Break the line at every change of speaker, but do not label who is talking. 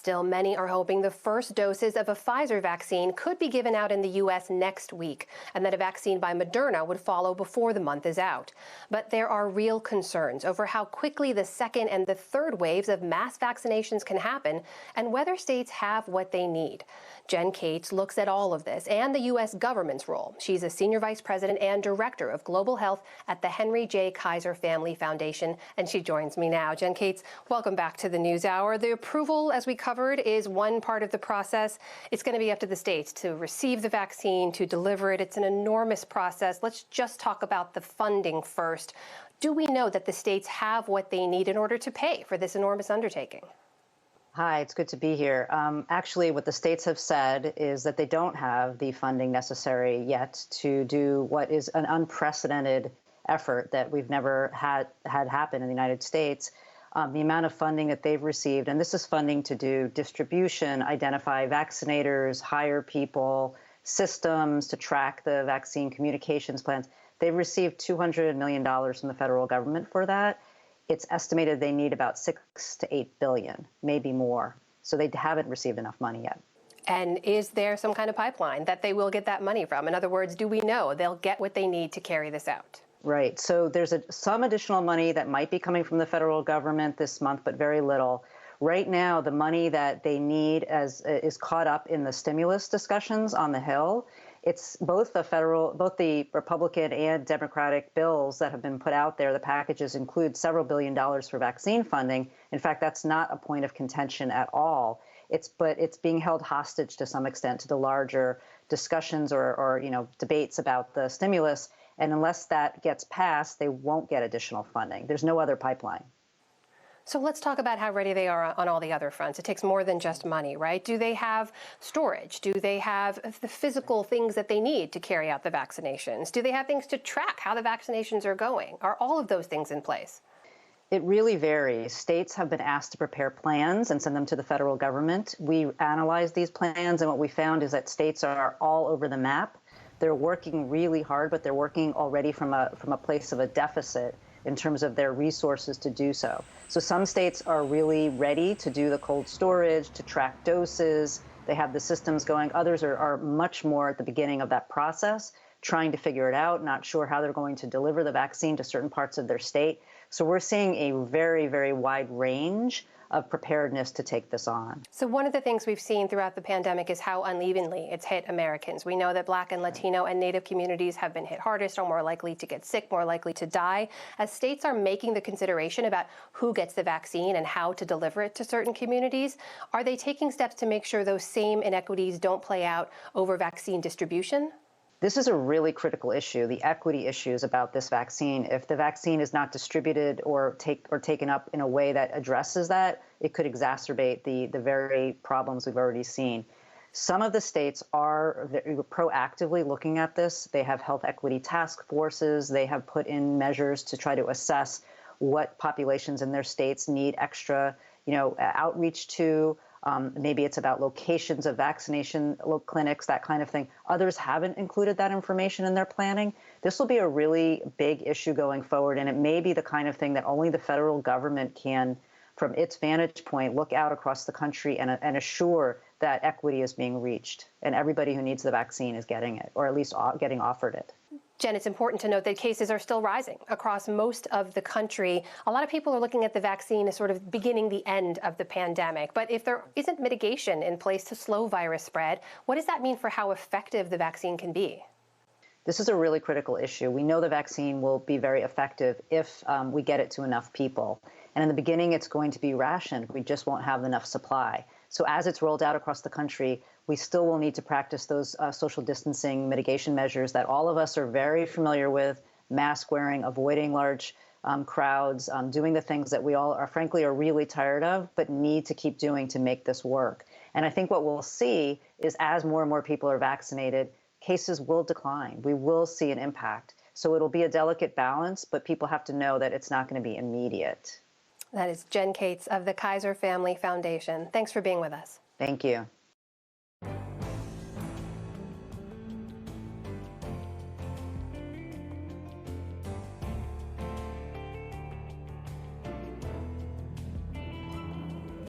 Still, many are hoping the first doses of a Pfizer vaccine could be given out in the U.S. next week, and that a vaccine by Moderna would follow before the month is out. But there are real concerns over how quickly the second and the third waves of mass vaccinations can happen and whether states have what they need. Jen Cates looks at all of this and the U.S. government's role. She's a senior vice president and director of global health at the Henry J. Kaiser Family Foundation, and she joins me now. Jen Cates, welcome back to the NewsHour. The approval, as we covered, is one part of the process. It's going to be up to the states to receive the vaccine, to deliver it. It's an enormous process. Let's just talk about the funding first. Do we know that the states have what they need in order to pay for this enormous undertaking?
Hi, it's good to be here. Actually, what the states have said is that they don't have the funding necessary yet to do what is an unprecedented effort that we've never had happen in the United States. The amount of funding that they've received, and this is funding to do distribution, identify vaccinators, hire people, systems to track the vaccine communications plans. They've received $200 million from the federal government for that. It's estimated they need about 6 to 8 billion, maybe more. So they haven't received enough money yet.
And is there some kind of pipeline that they will get that money from? In other words, do we know they'll get what they need to carry this out?
Right. So there's some additional money that might be coming from the federal government this month, but very little. Right now, the money that they need is caught up in the stimulus discussions on the Hill. It's both the Republican and Democratic bills that have been put out there. The packages include several $billions for vaccine funding. In fact, that's not a point of contention at all. But it's being held hostage to some extent to the larger discussions or debates about the stimulus. And unless that gets passed, they won't get additional funding. There's no other pipeline.
So let's talk about how ready they are on all the other fronts. It takes more than just money, right? Do they have storage? Do they have the physical things that they need to carry out the vaccinations? Do they have things to track how the vaccinations are going? Are all of those things in place?
It really varies. States have been asked to prepare plans and send them to the federal government. We analyzed these plans, and what we found is that states are all over the map. They're working really hard, but they're working already from a place of a deficit in terms of their resources to do so. So some states are really ready to do the cold storage, to track doses. They have the systems going. Others are much more at the beginning of that process, trying to figure it out, not sure how they're going to deliver the vaccine to certain parts of their state. So we're seeing a very, very wide range of preparedness to take this on.
So one of the things we've seen throughout the pandemic is how unevenly it's hit Americans. We know that Black and Latino and Native communities have been hit hardest, are more likely to get sick, more likely to die. As states are making the consideration about who gets the vaccine and how to deliver it to certain communities, are they taking steps to make sure those same inequities don't play out over vaccine distribution?
This is a really critical issue, the equity issues about this vaccine. If the vaccine is not distributed or taken up in a way that addresses that, it could exacerbate the very problems we've already seen. Some of the states are proactively looking at this. They have health equity task forces. They have put in measures to try to assess what populations in their states need extra, outreach to. Maybe it's about locations of vaccination clinics, that kind of thing. Others haven't included that information in their planning. This will be a really big issue going forward, and it may be the kind of thing that only the federal government can, from its vantage point, look out across the country and assure that equity is being reached and everybody who needs the vaccine is getting it, or at least getting offered it.
Jen, it's important to note that cases are still rising across most of the country. A lot of people are looking at the vaccine as sort of beginning the end of the pandemic. But if there isn't mitigation in place to slow virus spread, what does that mean for how effective the vaccine can be?
This is a really critical issue. We know the vaccine will be very effective if we get it to enough people. And in the beginning, it's going to be rationed. We just won't have enough supply. So as it's rolled out across the country, we still will need to practice those social distancing mitigation measures that all of us are very familiar with: mask wearing, avoiding large crowds, doing the things that we all are frankly really tired of, but need to keep doing to make this work. And I think what we'll see is as more and more people are vaccinated, cases will decline. We will see an impact. So it'll be a delicate balance, but people have to know that it's not going to be immediate.
That is Jen Cates of the Kaiser Family Foundation. Thanks for being with us.
Thank you.